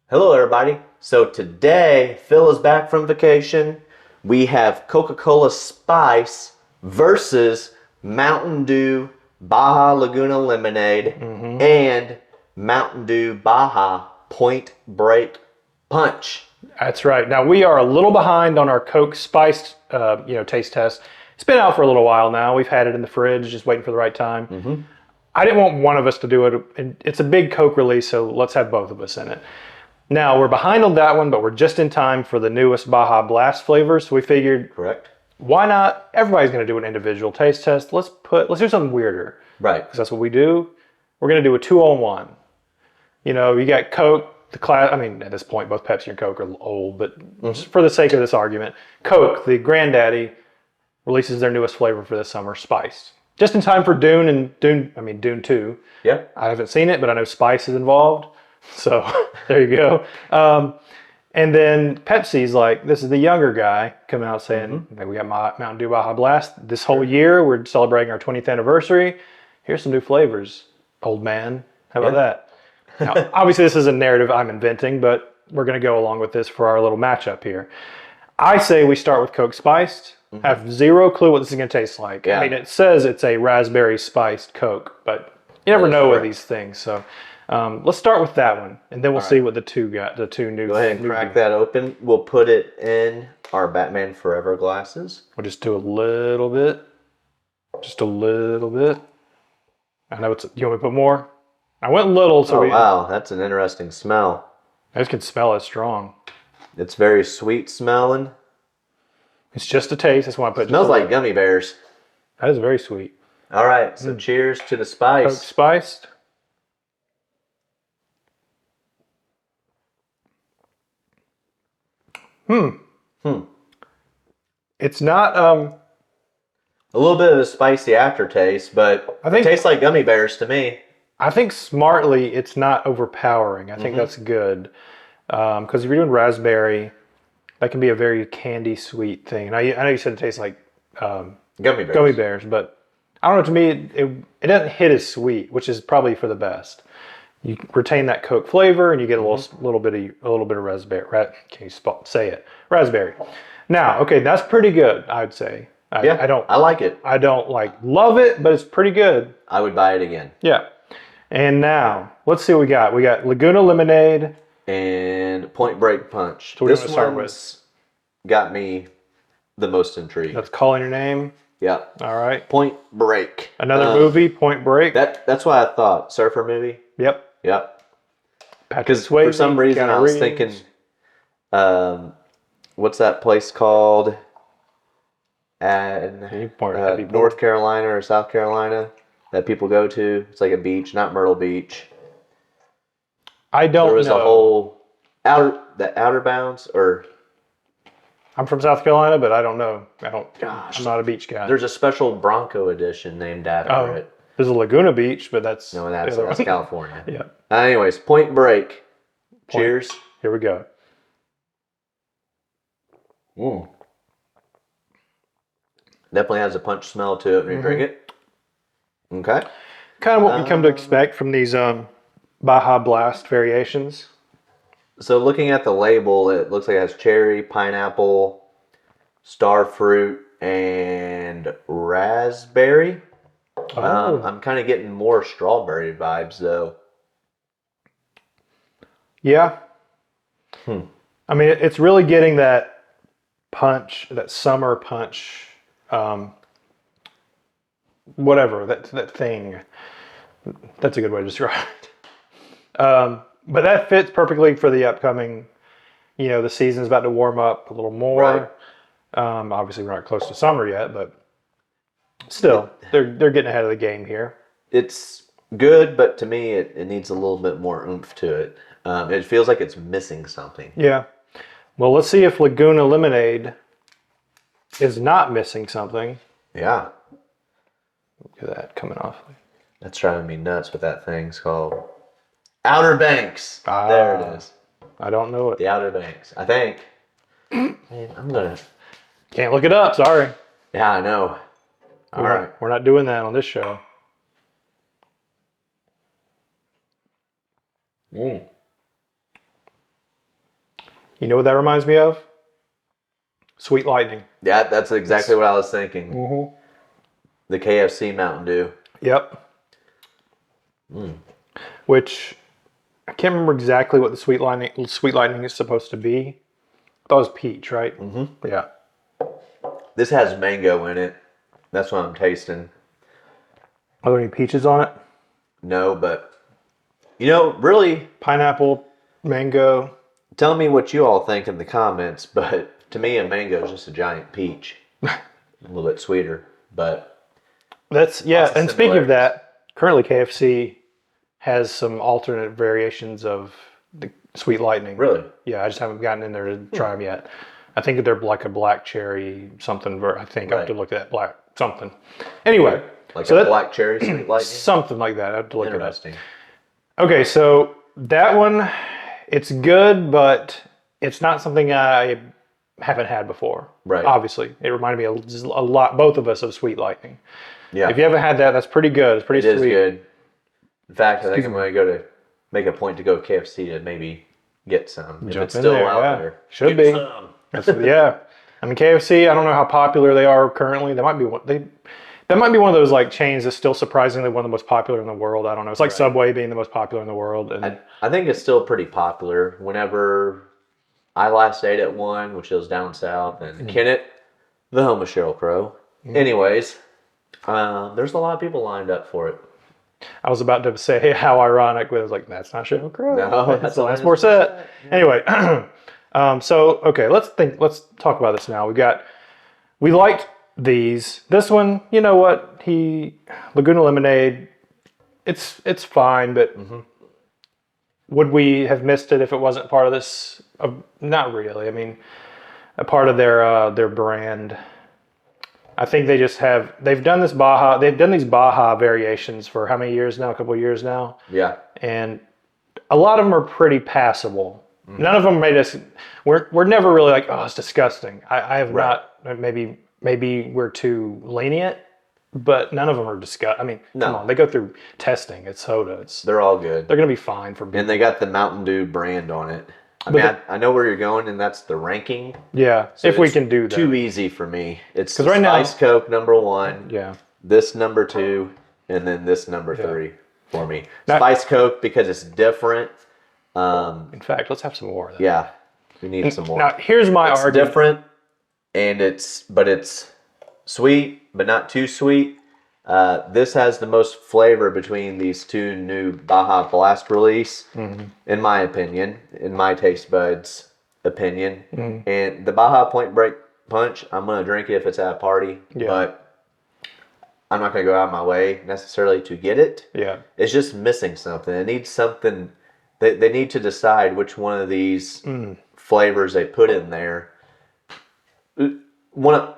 Hello, everybody. So today, Phil is back from vacation. We have Coca-Cola Spice versus Mountain Dew Baja Laguna Lemonade and Mountain Dew Baja Point Break Punch. That's right. Now we are a little behind on our Coke spiced, taste test. It's been out for a little while now. We've had it in the fridge, just waiting for the right time. I didn't want one of us to do it. And it's a big Coke release, so let's have both of us in it. Now we're behind on that one, but we're just in time for the newest Baja Blast flavor. So we figured, Correct? why not? Everybody's going to do an individual taste test. Let's do something weirder, Right. because that's what we do. We're going to do a 2-on-1. You got Coke. At this point, both Pepsi and Coke are old, but just for the sake of this argument, Coke, the granddaddy, releases their newest flavor for this summer, spiced. Just in time for Dune 2. Yeah. I haven't seen it, but I know Spice is involved. So there you go. And then Pepsi's like, this is the younger guy coming out saying, we got Mountain Dew Baja Blast. This whole year, we're celebrating our 20th anniversary. Here's some new flavors, old man. How about that? Now, obviously, this is a narrative I'm inventing, but we're going to go along with this for our little matchup here. I say we start with Coke Spiced. I have zero clue what this is going to taste like. Yeah. I mean, it says it's a raspberry spiced Coke, but you never know with these things. So let's start with that one, and then we'll see what the two new. Go ahead and crack that open. We'll put it in our Batman Forever glasses. We'll just do a little bit. Just a little bit. I know you want me to put more? I went little, so wow, that's an interesting smell. I just can smell it strong. It's very sweet smelling. It's just a taste. That's why I put. Smells like gummy bears. That is very sweet. All right, so cheers to the Coke spice. spiced. It's not. A little bit of a spicy aftertaste, but I think it tastes like gummy bears to me. I think smartly, it's not overpowering. I think that's good. Because if you're doing raspberry, that can be a very candy sweet thing. And I know you said it tastes like Gummy bears. but I don't know. To me, it doesn't hit as sweet, which is probably for the best. You retain that Coke flavor, and you get a little bit of raspberry. Can you say it? Raspberry. Now, okay, that's pretty good. I'd say. I like it. I don't love it, but it's pretty good. I would buy it again. Yeah. And now, let's see what we got. We got Laguna Lemonade. And Point Break Punch. So we're going to start with. Got me the most intrigued. That's Calling Your Name. Yeah. All right. Point Break. Another movie, Point Break. That's what I thought. Surfer movie? Yep. Yep. Because for some reason I was thinking, what's that place called? North Carolina or South Carolina that people go to. It's like a beach, not Myrtle Beach. I don't know. There was a whole Outer Bounds or. I'm from South Carolina, but I don't know. I'm not a beach guy. There's a special Bronco edition named after it. There's a Laguna Beach, but that's that's California. Yeah. Anyways, Point Break. Cheers. Here we go. Definitely has a punch smell to it when you drink it. Okay. Kind of what we come to expect from these Baja Blast variations. So looking at the label, it looks like it has cherry, pineapple, star fruit, and raspberry. I'm kind of getting more strawberry vibes, though. Yeah. I mean, it's really getting that punch, that summer punch, whatever, that thing. That's a good way to describe it. But that fits perfectly for the upcoming, the season's about to warm up a little more. Right. Obviously, we're not close to summer yet, but still, they're getting ahead of the game here. It's good, but to me, it needs a little bit more oomph to it. It feels like it's missing something. Yeah. Well, let's see if Laguna Lemonade is not missing something. Yeah. Look at that coming off. That's driving me nuts with that thing. It's called Outer Banks. There it is. I don't know it. The Outer Banks, I think. Man, I'm gonna. Can't look it up. Sorry. Yeah, I know. All right. We're not doing that on this show. You know what that reminds me of? Sweet Lightning. Yeah, that's exactly what I was thinking. Mm-hmm. The KFC Mountain Dew. Yep. Which I can't remember exactly what the Sweet Lightning is supposed to be. That was peach, right? Mm-hmm. Yeah. This has mango in it. That's what I'm tasting. Are there any peaches on it? No, but really, Pineapple, mango. tell me what you all think in the comments. But to me, a mango is just a giant peach, a little bit sweeter. But That's Lots of and speaking of similarities. that, currently KFC has some alternate variations of the Sweet Lightning. really, Yeah, I just haven't gotten in there to try them yet. I think they're like a black cherry something. I think I have to Right. look at that black something. Anyway, like so a that, black cherry sweet lightning. something like that. I have to look at that. Interesting. Okay, so that one, it's good, but it's not something I haven't had before. Right. Obviously, it reminded me just a lot, both of us, of Sweet Lightning. Yeah, If you haven't had that, that's pretty good. It's pretty it is sweet. good. In fact, I think I'm going to go to make a point to go to KFC to maybe get some. If Jump it's in still there, out yeah. there. Should Get be. some. Yeah. I mean, KFC, I don't know how popular they are currently. That might be one of those like chains that's still surprisingly one of the most popular in the world. I don't know. It's like Subway being the most popular in the world. And I think it's still pretty popular. Whenever I last ate at one, which was down south, and Kennett, the home of Sheryl Crow. Anyways, there's a lot of people lined up for it. I was about to say how ironic, but I was like, that's not Sheryl Crow. No, that's Alanis Morissette. Anyway, so okay, let's talk about this now. We liked these. This one, you know what? Laguna Lemonade, it's fine, but would we have missed it if it wasn't part of this? Not really. I mean, a part of their brand. I think they've done these Baja variations for how many years now? A couple of years now. Yeah. And a lot of them are pretty passable. None of them made us. We're never really like, oh, it's disgusting. I have not. Maybe we're too lenient, but none of them are disgusting. I mean, come on, they go through testing. It's soda. They're all good. They're gonna be fine for. And they got the Mountain Dew brand on it. I know where you're going, and that's the ranking. Yeah, So if we it's can do that. Too easy for me. It's 'Cause right now- Spice Coke #1. Yeah. This #2, and then this #3 for me. Now- Spice Coke because it's different. In fact, let's have some more of that. Yeah, we need some more. Now, here's my It's argument. different, and it's sweet, but not too sweet. This has the most flavor between these two new Baja Blast release, in my opinion, in my taste buds opinion. And the Baja Point Break Punch, I'm gonna drink it if it's at a party, but I'm not gonna go out of my way necessarily to get it. Yeah. It's just missing something. It needs something. They need to decide which one of these flavors they put in there.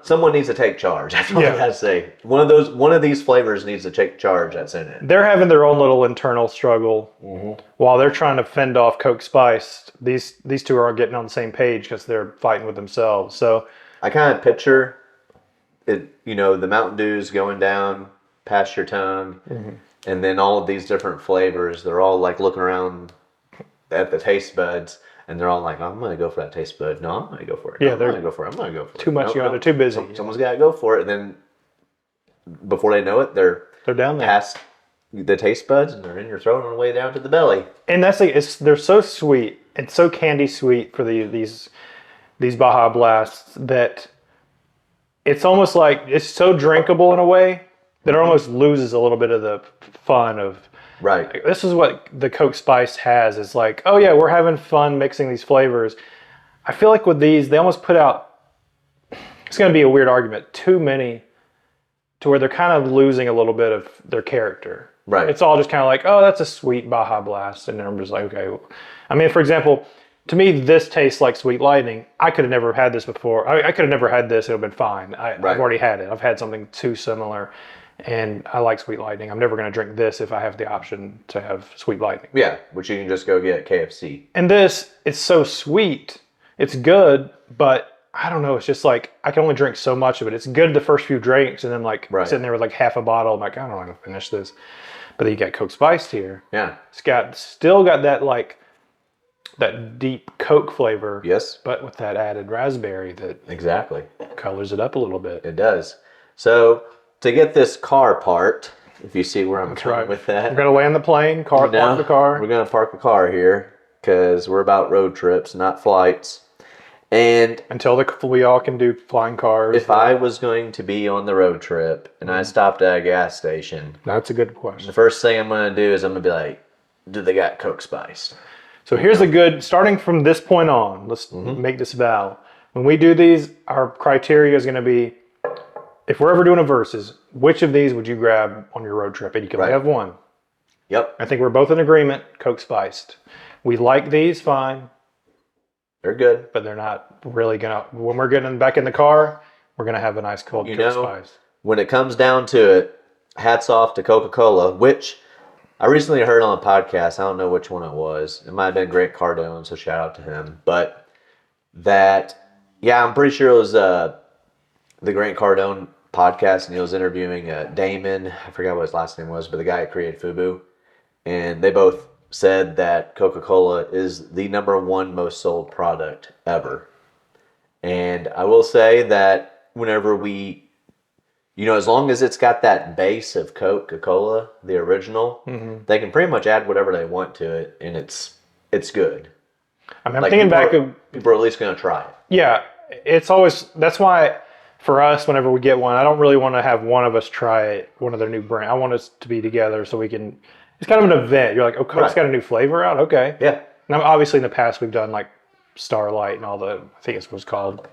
Someone needs to take charge. That's all I gotta say. One of these flavors needs to take charge. That's in it. They're having their own little internal struggle while they're trying to fend off Coke Spice. These two are getting on the same page because they're fighting with themselves. So I kind of picture it. The Mountain Dew's going down past your tongue, and then all of these different flavors. They're all like looking around at the taste buds. And they're all like, I'm going to go for that taste bud. No, I'm going to go for it. Yeah, I'm going to go for it. I'm going to go for it. too much. They're too busy. Someone's got to go for it. And then before they know it, they're down there. past the taste buds and they're in your throat on the way down to the belly. And that's like they're so sweet. It's so candy sweet for these Baja Blasts that it's almost like it's so drinkable in a way that it almost loses a little bit of the fun of. Right. This is what the Coke Spice has. It's like, oh yeah, we're having fun mixing these flavors. I feel like with these, they almost put out, it's going to be a weird argument, too many to where they're kind of losing a little bit of their character. Right. It's all just kind of like, oh, that's a sweet Baja Blast. And I'm just like, okay. I mean, for example, to me, this tastes like Sweet Lightning. I could have never had this before. I could have never had this. It would have been fine. I've already had it. I've had something too similar. And I like Sweet Lightning. I'm never going to drink this if I have the option to have Sweet Lightning. Yeah, which you can just go get at KFC. And this, it's so sweet. It's good, but I don't know. It's just like, I can only drink so much of it. It's good the first few drinks, and then like sitting there with like half a bottle, I'm like, I don't know how to finish this. But then you got Coke Spiced here. Yeah. It's still got that like that deep Coke flavor. Yes. But with that added raspberry that Exactly. colors it up a little bit. It does. So to get this car part, if you see where I'm That's going right. with that. We're going to land the plane, park the car. We're going to park the car here because we're about road trips, not flights. And Until we all can do flying cars. if I was going to be on the road trip and I stopped at a gas station, That's a good question. the first thing I'm going to do is I'm going to be like, do they got Coke Spice? So here's a good, starting from this point on, let's make this vow. When we do these, our criteria is going to be, if we're ever doing a versus, which of these would you grab on your road trip? And you can only have one. Yep. I think we're both in agreement, Coke Spiced. We like these, fine, They're good. but they're not really going to, when we're getting back in the car, we're going to have a nice cold Coke Spiced. When it comes down to it, hats off to Coca-Cola, which I recently heard on a podcast. I don't know which one it was. It might have been Grant Cardone, so shout out to him. But I'm pretty sure it was the Grant Cardone podcast, and he was interviewing Damon. I forgot what his last name was, but the guy that created Fubu. And they both said that Coca-Cola is the #1 most sold product ever. And I will say that whenever as long as it's got that base of Coca-Cola, the original, they can pretty much add whatever they want to it, and it's good. I mean, I'm thinking back of... People are at least going to try it. Yeah, it's always... That's why, for us, whenever we get one, I don't really want to have one of us try one of their new brand. I want us to be together so we can... It's kind of an event. You're like, oh, Coke's got a new flavor out? Okay. Yeah. Now, obviously, in the past, we've done, like, Starlight and all the... I think it was called...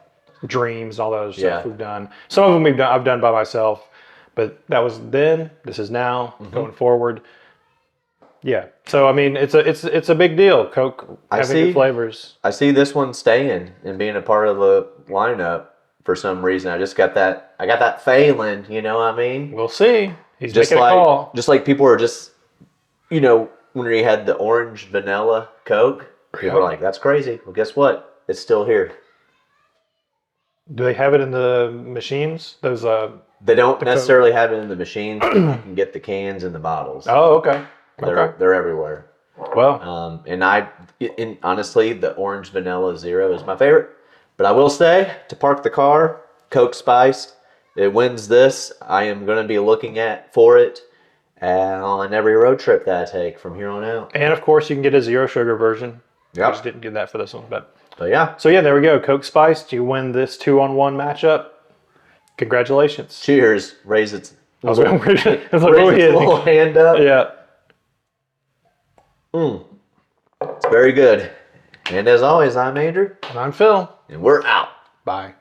Dreams and all those stuff we've done. Some of them I've done by myself, but that was then. This is now going forward. Yeah. So I mean, it's a big deal. Coke having good flavors. I see this one staying and being a part of the lineup for some reason. I got that feeling. You know what I mean? We'll see. He's just making a call. Just like people are just, when you had the orange vanilla Coke, people are like, "That's crazy." Well, guess what? It's still here. Do they have it in the machines? Those They don't necessarily have it in the machines. But you can get the cans and the bottles. Oh, okay. They're everywhere. Well, and honestly, the orange vanilla zero is my favorite. But I will say, to park the car, Coke Spiced, it wins this. I am going to be looking for it on every road trip that I take from here on out. And of course, you can get a zero sugar version. Yeah. I just didn't get that for this one, but yeah. So yeah, there we go. Coke Spiced. You win this 2-on-1 matchup. Congratulations. Cheers. Raise its little hand up. Yeah. It's very good. And as always, I'm Andrew. And I'm Phil. And we're out. Bye.